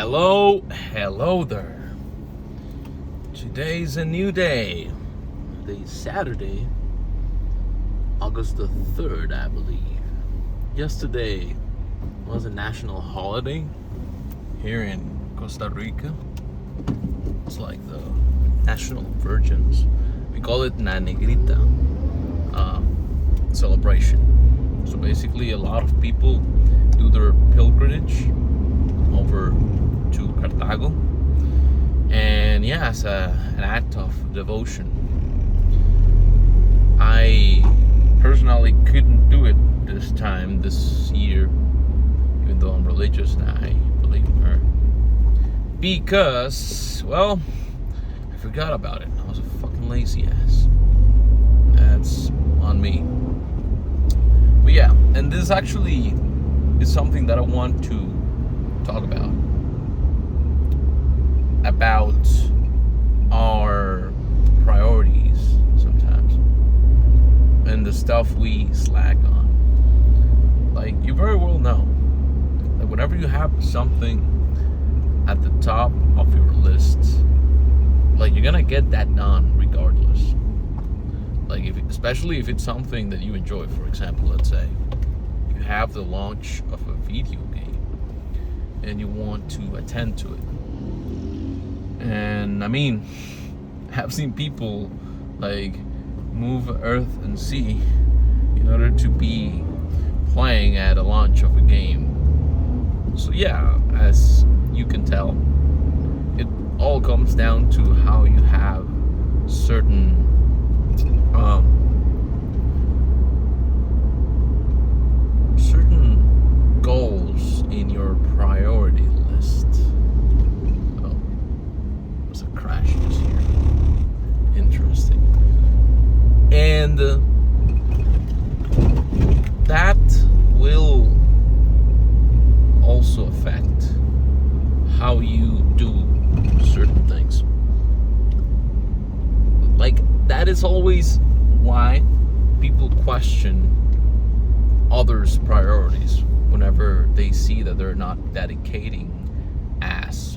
Hello there. Today's a new day. Today's Saturday, August the 3rd, I believe. Yesterday was a national holiday here in Costa Rica. It's like the National Virgins. We call it La Negrita celebration. So basically, a lot of people do their pilgrimage over to Cartago, and yeah, as an act of devotion. I personally couldn't do it this year, even though I'm religious and I believe in her, because, well, I forgot about it. I was a fucking lazy ass. That's on me. But yeah, and this actually is something that I want to talk about our priorities sometimes and the stuff we slack on. Like, you very well know that whenever you have something at the top of your list, like, you're gonna get that done regardless. Like, especially if it's something that you enjoy. For example, let's say you have the launch of a video game and you want to attend to it. And I mean, I've seen people like move earth and sea in order to be playing at a launch of a game. So yeah, as you can tell, it all comes down to how you have certain goals in your priority list. Oh, there's a crash just here. Interesting. And that will also affect how you do certain things. Like, that is always why people question others' priorities whenever they see that they're not dedicating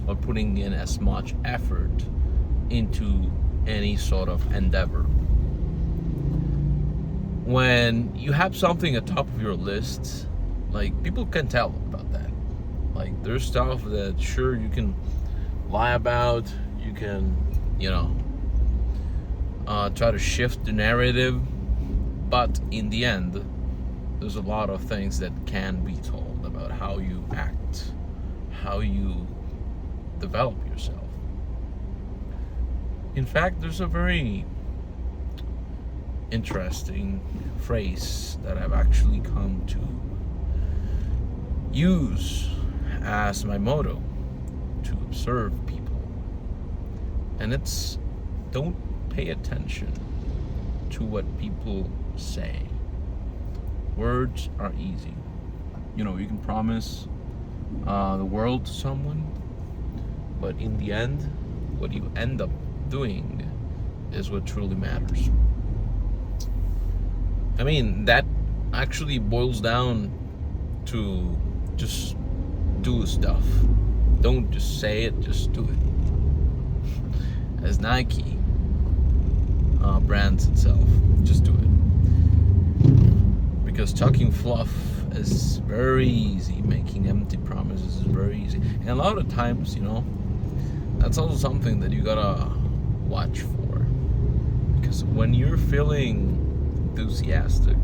or putting in as much effort into any sort of endeavor. When you have something at the top of your list, like, people can tell about that. Like, there's stuff that sure you can lie about, you can, try to shift the narrative, but in the end, there's a lot of things that can be told about how you act, how you develop yourself. In fact, there's a very interesting phrase that I've actually come to use as my motto to observe people. And it's, don't pay attention to what people say. Words are easy. You can promise the world to someone, but in the end, what you end up doing is what truly matters. I mean, that actually boils down to just do stuff. Don't just say it, just do it. As Nike brands itself, just do it. Because talking fluff is very easy. Making empty promises is very easy. And a lot of times, that's also something that you gotta watch for. Because when you're feeling enthusiastic,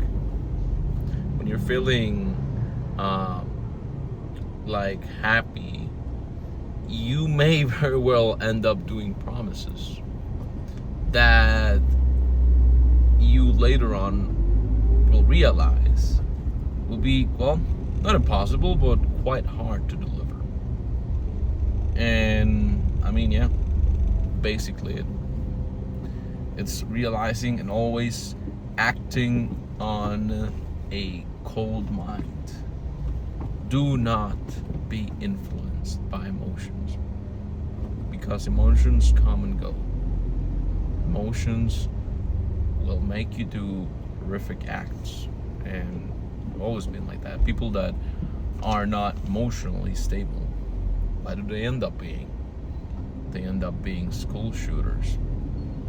when you're feeling like happy, you may very well end up doing promises that you later on will realize will be, well, not impossible, but quite hard to deliver. And I mean, yeah, basically it's realizing and always acting on a cold mind. Do not be influenced by emotions, because emotions come and go. Emotions will make you do horrific acts, and I've always been like that. People that are not emotionally stable, What do they end up being? They end up being school shooters.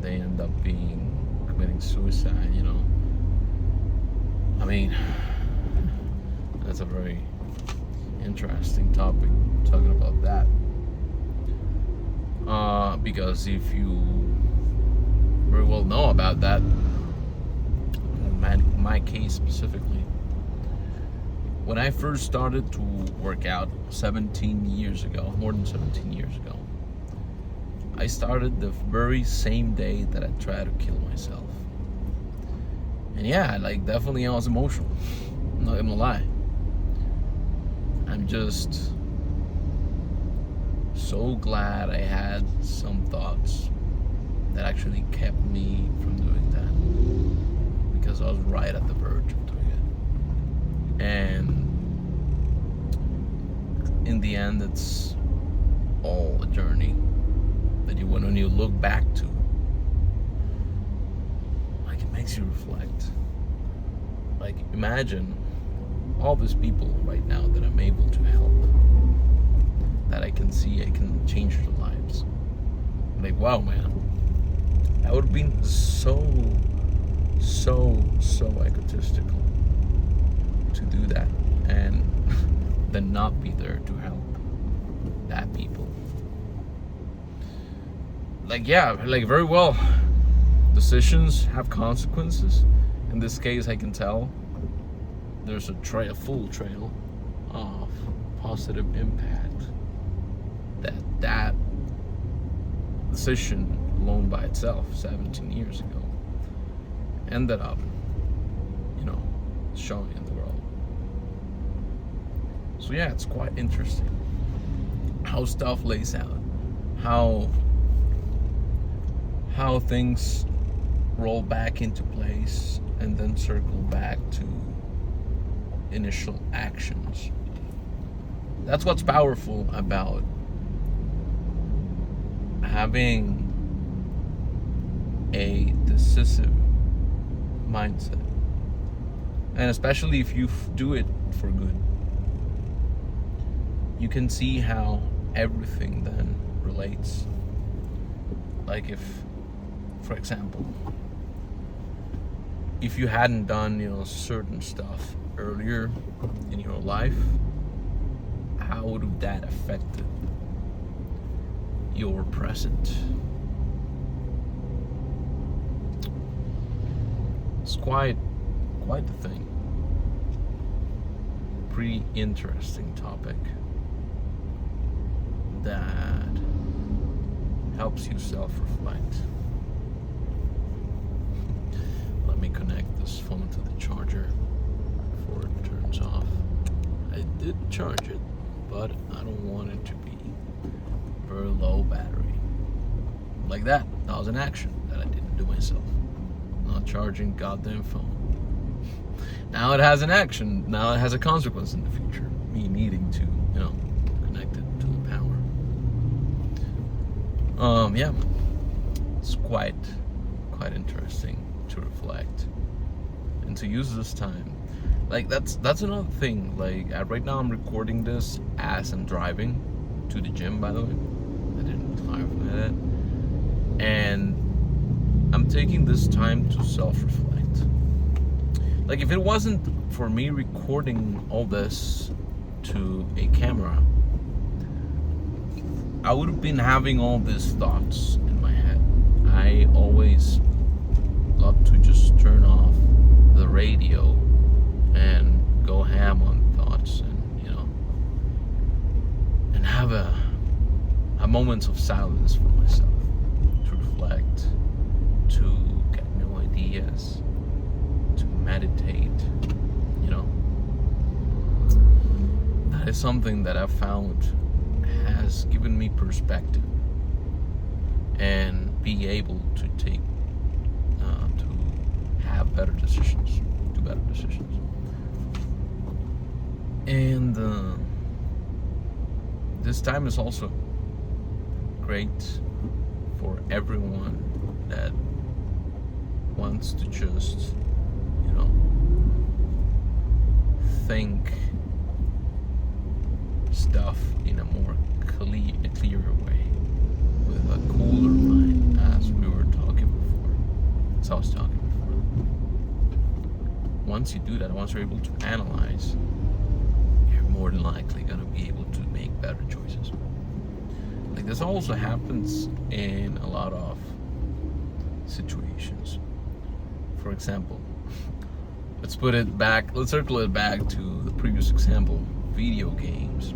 They end up committing suicide, I mean, that's a very interesting topic, talking about that. Because if you very well know about that, in my case specifically, when I first started to work out 17 years ago, more than 17 years ago, I started the very same day that I tried to kill myself. And yeah, definitely I was emotional. I'm not gonna lie. I'm just so glad I had some thoughts that actually kept me from doing that, because I was right at the verge of doing it. And in the end, it's all a journey that when you look back to, it makes you reflect. Imagine all these people right now that I'm able to help, that I can see I can change their lives. Wow, man, I would have been so egotistical to do that and then not be there to help that people. Very well, decisions have consequences. In this case, I can tell there's a full trail of positive impact that decision alone by itself 17 years ago ended up showing in the world. So yeah, it's quite interesting how stuff lays out, how things roll back into place and then circle back to initial actions. That's what's powerful about having a decisive mindset, and especially if you do it for good, you can see how everything then relates. If, for example, if you hadn't done certain stuff earlier in your life, how would have that affected your present? It's quite the thing. Pretty interesting topic that helps you self-reflect. Let me connect this phone to the charger before it turns off. I did charge it, but I don't want it to be very low battery. That was an action that I didn't do myself. Not charging goddamn phone. Now it has an action. Now it has a consequence in the future. Me needing to, connect it to the power. Yeah, it's quite interesting to reflect and to use this time. That's another thing. Right now I'm recording this as I'm driving to the gym. By the way, I didn't clarify that. And I'm taking this time to self-reflect. If it wasn't for me recording all this to a camera, I would have been having all these thoughts in my head. I always love to just turn off the radio and go ham on thoughts, and and have a moments of silence for myself to reflect, to get new ideas, to meditate. That is something that I've found has given me perspective and be able to take to have better decisions, do better decisions. And this time is also great for everyone that wants to just think stuff in a more clearer way, with a cooler mind, as we were talking before. As I was talking before. Once you do that, once you're able to analyze, you're more than likely going to be able to make better choices. Like, this also happens in a lot of situations. For example, let's circle it back to the previous example, video games.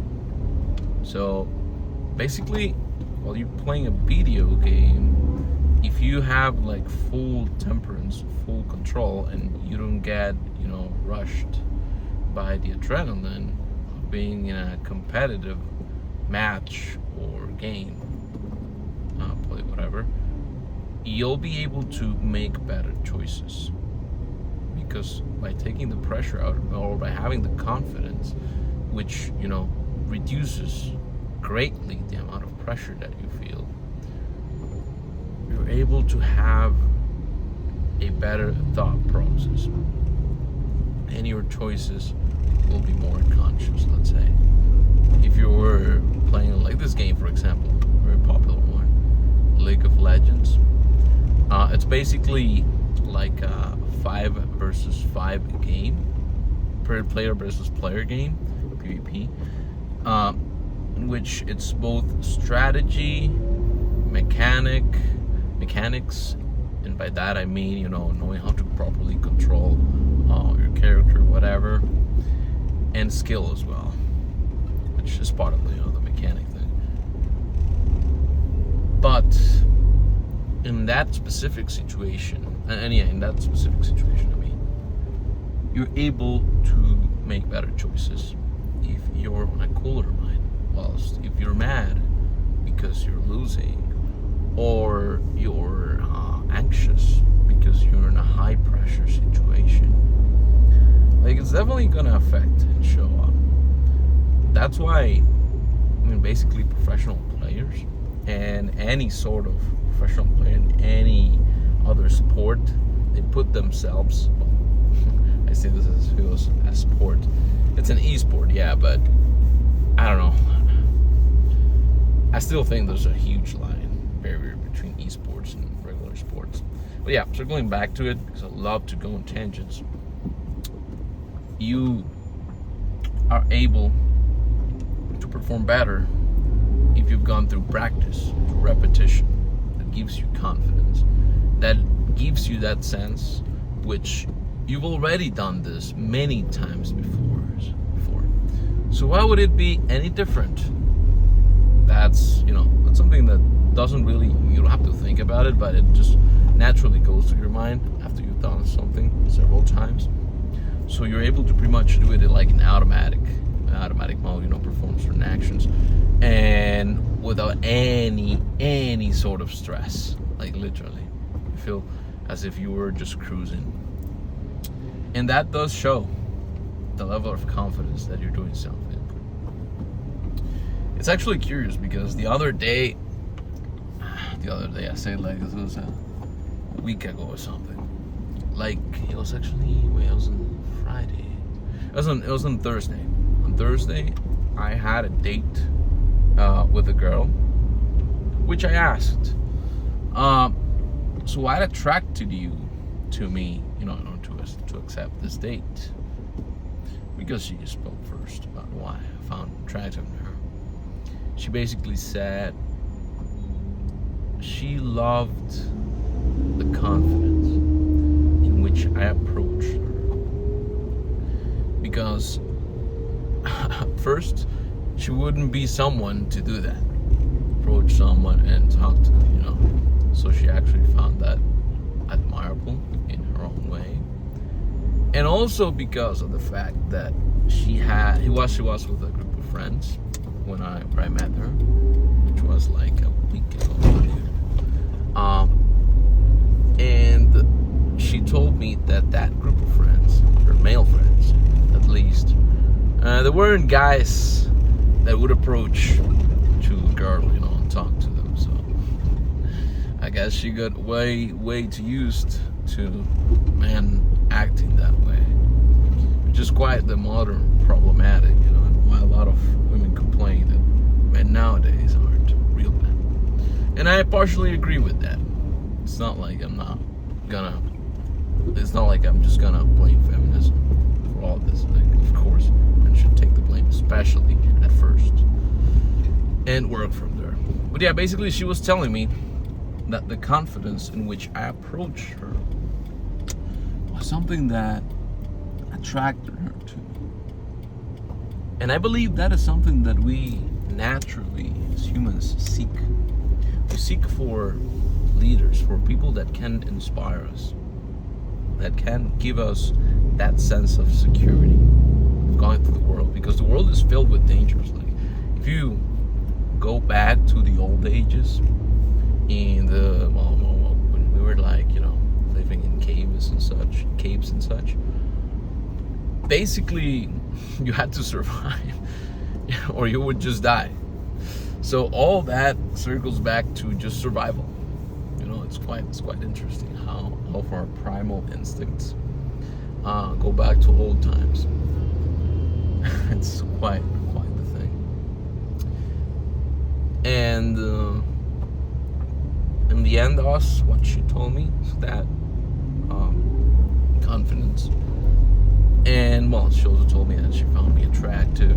So basically, while you're playing a video game, if you have like full temperance, full control, and you don't get, rushed by the adrenaline of being in a competitive match or game, play whatever, you'll be able to make better choices. Because by taking the pressure out, or by having the confidence, which, reduces greatly the amount of pressure that you feel, you're able to have a better thought process. And your choices will be more conscious, let's say. If you were playing like this game, for example, a very popular one, League of Legends, it's basically like a 5 versus 5 game, player versus player game, PvP, in which it's both strategy, mechanics, and by that I mean, knowing how to properly control your character, whatever, and skill as well, which is part of the mechanic thing. But in that specific situation, you're able to make better choices if you're on a cooler mind. Whilst if you're mad because you're losing, or you're anxious because you're in a high pressure situation, like, it's definitely gonna affect and show up. That's why, basically professional players and any sort of professional player in any other sport, they put themselves, I say this as feels as sport, it's an e-sport, yeah, but I don't know, I still think there's a huge barrier between esports and regular sports. But yeah, circling back to it, because I love to go on tangents, you are able to perform better if you've gone through practice, through repetition. That gives you confidence, that gives you that sense, which you've already done this many times before. So why would it be any different? That's that's something that doesn't really, you don't have to think about it, but it just naturally goes to your mind after you've done something several times. So you're able to pretty much do it like an automatic mode, perform certain actions, and without any sort of stress. Like, literally, you feel as if you were just cruising, and that does show the level of confidence that you're doing something. It's actually curious because the other day, I say, like, this was a week ago or something. Like, it was on Friday. It was on Thursday. On Thursday, I had a date with a girl, which I asked. So what attracted you to me, to accept this date? Because she spoke first about why I found attractive in her. She basically said she loved the confidence in which I approached her. Because first, she wouldn't be someone to do that. Approach someone and talk to them, So she actually found that admirable in her own way. And also because of the fact that she was with a group of friends when I met her, which was like a week ago. And she told me that group of friends, her male friends at least, there weren't guys that would approach to a girl, and talk to them. So I guess she got way too used to men acting that way, which is quite the modern problematic, and why a lot of women complain that men nowadays aren't real men. And I partially agree with that. It's not like I'm just gonna blame feminism for all this. Like, of course, men should take the blame, especially at first, and work from there. But yeah, basically she was telling me that the confidence in which I approached her was something that attracted her to me. And I believe that is something that we naturally, as humans, seek. We seek for leaders, for people that can inspire us, that can give us that sense of security going through the world, because the world is filled with dangers. Like, if you go back to the old ages, in the when we were living in caves and such, basically you had to survive or you would just die. So all that circles back to just survival. It's quite interesting how our primal instincts go back to old times. It's quite the thing. And in the end, what she told me is that confidence. And she also told me that she found me attractive,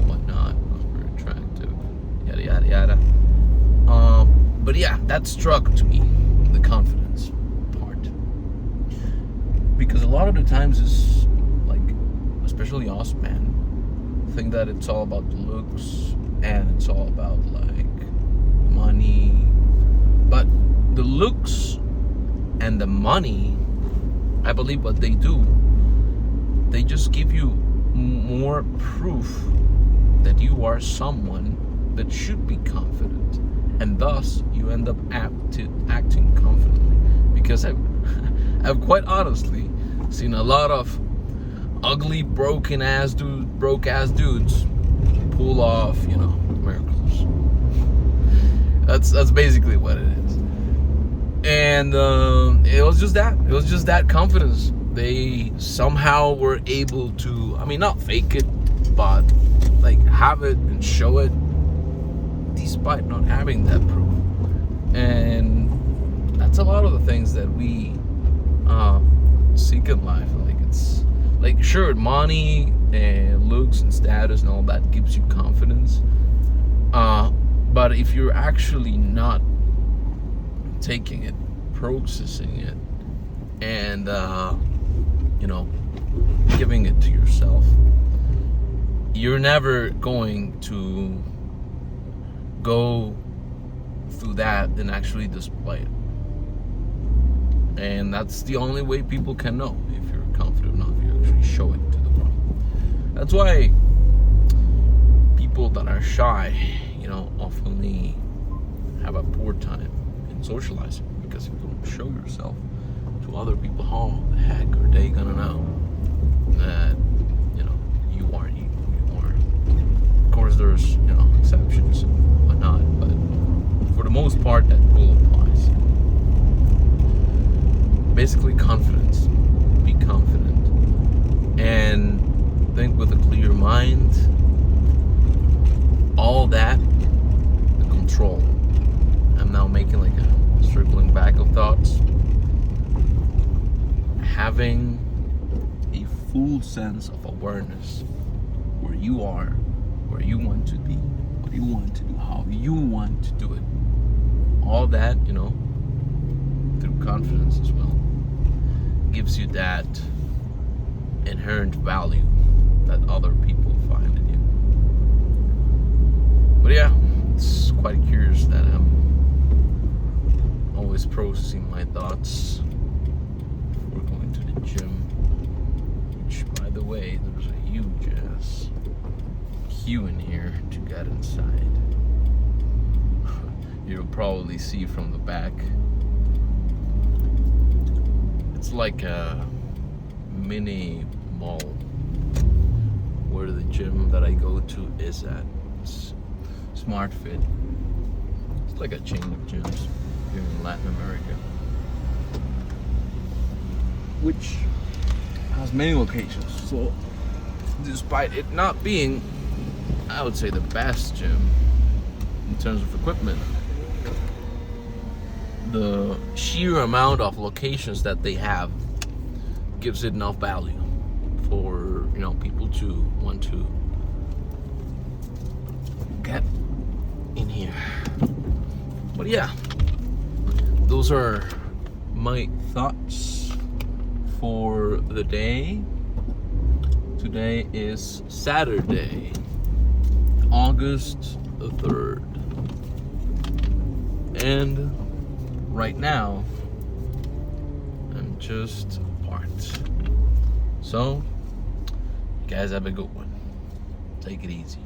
whatnot. I was very attractive, yada yada yada. But yeah, that struck to me, the confidence part, because a lot of the times it's like, especially us men, think that it's all about the looks and it's all about like money. But the looks and the money, I believe what they do, they just give you more proof that you are someone that should be confident, and thus you end up acting confidently. Because I've quite honestly seen a lot of ugly, broke ass dudes pull off, miracles. That's basically what it is. And it was just that confidence. They somehow were able to, not fake it, but like have it and show it, despite not having that proof. And that's a lot of the things that we seek in life. Like, it's like, sure, money and looks and status and all that gives you confidence, but if you're actually not taking it, processing it, and giving it to yourself, you're never going to go through that and actually display it. And that's the only way people can know if you're confident enough, if you actually show it to the world. That's why people that are shy, often have a poor time in socializing, because if you don't show yourself to other people, how the heck are they gonna know that you are who you are? Of course, there's exceptions and whatnot, but for the most part, that rule applies. Basically, confidence. Be confident and think with a clear mind. All that, the control. I'm now making like a circling back of thoughts. Having a full sense of awareness where you are, where you want to be, what you want to do, how you want to do it. All that, through confidence as well, gives you that inherent value that other people find in you. But yeah, it's quite curious that I'm always processing my thoughts before going to the gym, which, by the way, there's a huge ass queue in here to get inside. You'll probably see from the back, it's like a mini mall where the gym that I go to is at. It's Smart Fit. It's like a chain of gyms here in Latin America, which has many locations. So despite it not being, I would say, the best gym, in terms of equipment, the sheer amount of locations that they have gives it enough value for people to want to get in here. But yeah, those are my thoughts for the day. Today is Saturday, August the 3rd. And right now, I'm just parked. So, you guys have a good one. Take it easy.